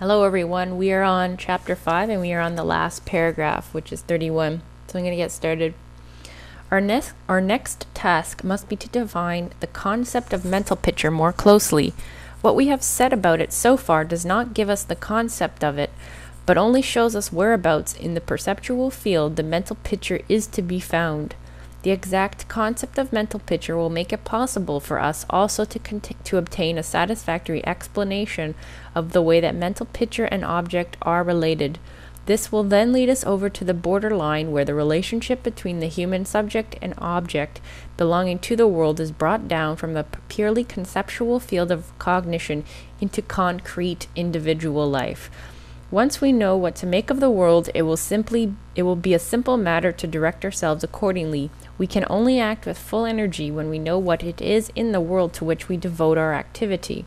Hello everyone, we are on chapter 5 and we are on the last paragraph, which is 31. So I'm going to get started. Our next task must be to define the concept of mental picture more closely. What we have said about it so far does not give us the concept of it, but only shows us whereabouts in the perceptual field the mental picture is to be found. The exact concept of mental picture will make it possible for us also to obtain a satisfactory explanation of the way that mental picture and object are related. This will then lead us over to the borderline where the relationship between the human subject and object belonging to the world is brought down from the purely conceptual field of cognition into concrete individual life. Once we know what to make of the world, it will be a simple matter to direct ourselves accordingly. We can only act with full energy when we know what it is in the world to which we devote our activity.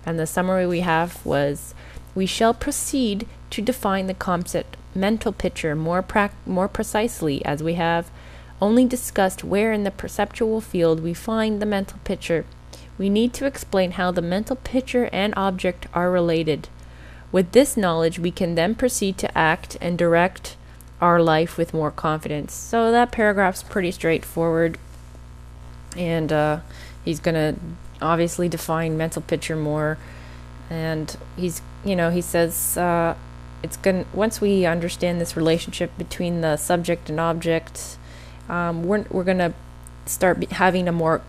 And the summary we have was, we shall proceed to define the concept mental picture more precisely, as we have only discussed where in the perceptual field we find the mental picture. We need to explain how the mental picture and object are related. With this knowledge, we can then proceed to act and direct our life with more confidence. So that paragraph's pretty straightforward, and he's gonna obviously define mental picture more, and he says once we understand this relationship between the subject and object, we're gonna start having a more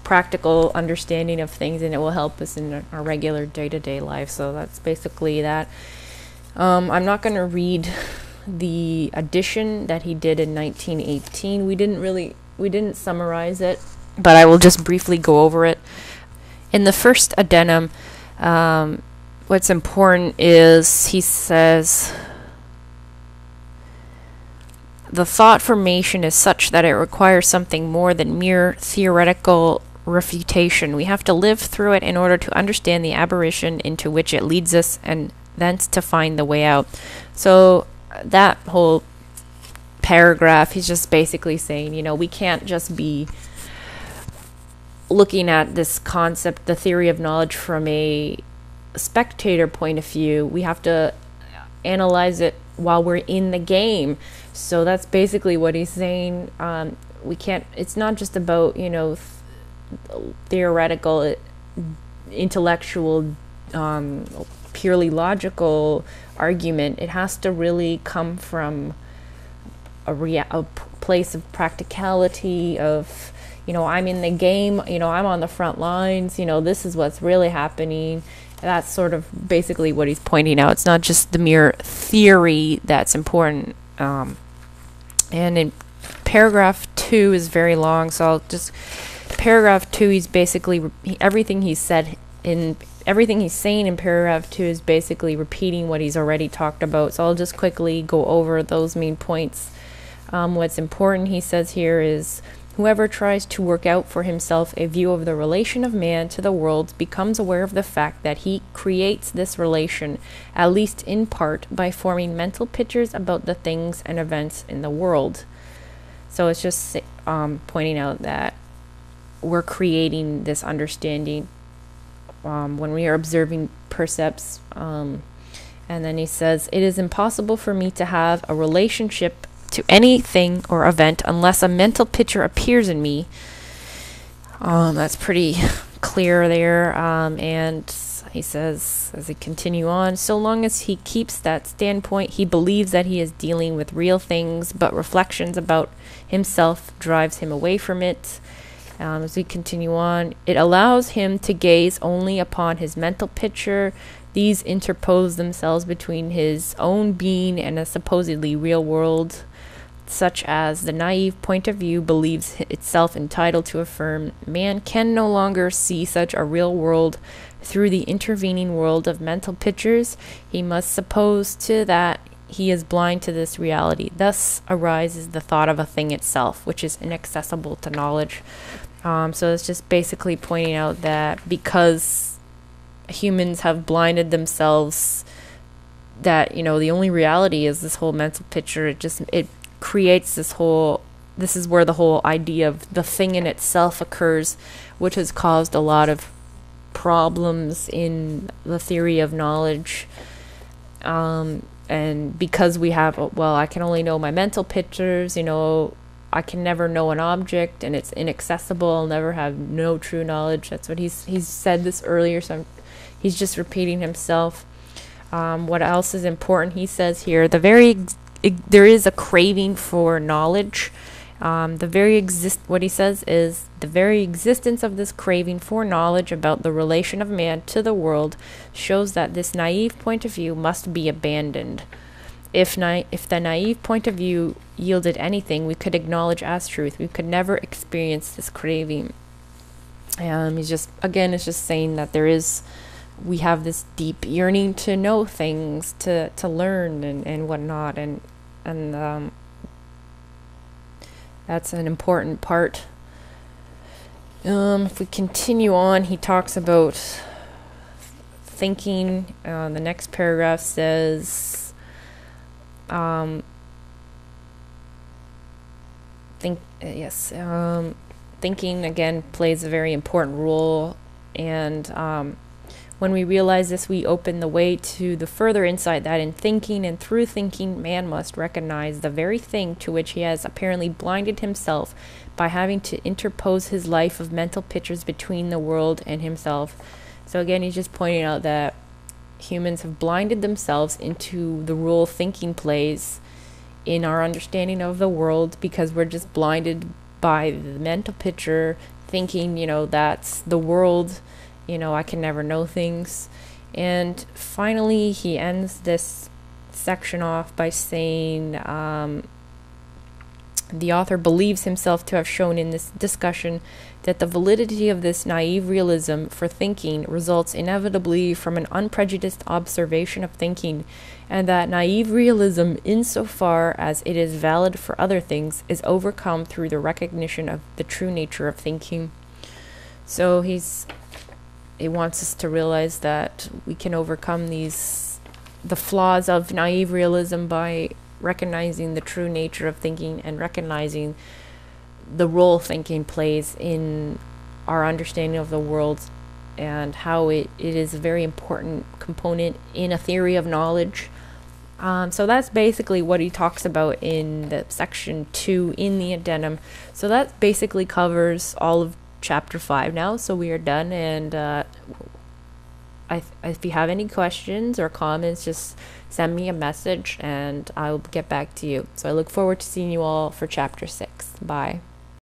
practical understanding of things, and it will help us in our regular day-to-day life. So that's basically that. I'm not going to read the addition that he did in 1918. We didn't summarize it, but I will just briefly go over it. In the first addendum, what's important is, he says, the thought formation is such that it requires something more than mere theoretical refutation. We have to live through it in order to understand the aberration into which it leads us, and thence to find the way out. So that whole paragraph, he's just basically saying, we can't just be looking at this concept, the theory of knowledge, from a spectator point of view. We have to analyze it while we're in the game. So that's basically what he's saying. It's not just about, theoretical, intellectual, purely logical argument. It has to really come from a place of practicality, of, I'm in the game, I'm on the front lines, this is what's really happening. That's sort of basically what he's pointing out. It's not just the mere theory that's important. And in paragraph 2 is very long, so I'll just... Paragraph 2, he's basically... everything he's saying in paragraph 2 is basically repeating what he's already talked about. So I'll just quickly go over those main points. What's important, he says here, is... whoever tries to work out for himself a view of the relation of man to the world becomes aware of the fact that he creates this relation, at least in part, by forming mental pictures about the things and events in the world. So it's just pointing out that we're creating this understanding when we are observing percepts. And then he says, it is impossible for me to have a relationship to anything or event unless a mental picture appears in me. That's pretty clear there. And he says, as he continue on, so long as he keeps that standpoint, he believes that he is dealing with real things, but reflections about himself drives him away from it. As we continue on, it allows him to gaze only upon his mental picture. These interpose themselves between his own being and a supposedly real world, such as the naive point of view believes itself entitled to affirm. Man can no longer see such a real world through the intervening world of mental pictures. He must suppose to that he is blind to this reality. Thus arises the thought of a thing itself, which is inaccessible to knowledge. So it's just basically pointing out that because humans have blinded themselves, that, the only reality is this whole mental picture. It creates this is where the whole idea of the thing in itself occurs, which has caused a lot of problems in the theory of knowledge. And because we have, well, I can only know my mental pictures, I can never know an object, and it's inaccessible. I'll never have no true knowledge. That's what he's said this earlier, so he's just repeating himself. What else is important? He says here, there is a craving for knowledge. What he says is the very existence of this craving for knowledge about the relation of man to the world shows that this naive point of view must be abandoned. If the naive point of view yielded anything we could acknowledge as truth, we could never experience this craving. It's just saying that we have this deep yearning to know things, to learn and whatnot, and that's an important part. If we continue on, he talks about thinking. The next paragraph says, thinking again plays a very important role, and when we realize this, we open the way to the further insight that in thinking and through thinking, man must recognize the very thing to which he has apparently blinded himself by having to interpose his life of mental pictures between the world and himself. So again, he's just pointing out that humans have blinded themselves into the role thinking plays in our understanding of the world, because we're just blinded by the mental picture, thinking, that's the world. I can never know things. And finally, he ends this section off by saying, the author believes himself to have shown in this discussion that the validity of this naive realism for thinking results inevitably from an unprejudiced observation of thinking, and that naive realism, insofar as it is valid for other things, is overcome through the recognition of the true nature of thinking. So he wants us to realize that we can overcome the flaws of naive realism by recognizing the true nature of thinking and recognizing the role thinking plays in our understanding of the world, and how it is a very important component in a theory of knowledge. So that's basically what he talks about in the section 2 in the addendum. So that basically covers all of chapter 5 now, so we are done, and if you have any questions or comments, just send me a message and I'll get back to you. So I look forward to seeing you all for chapter 6. Bye.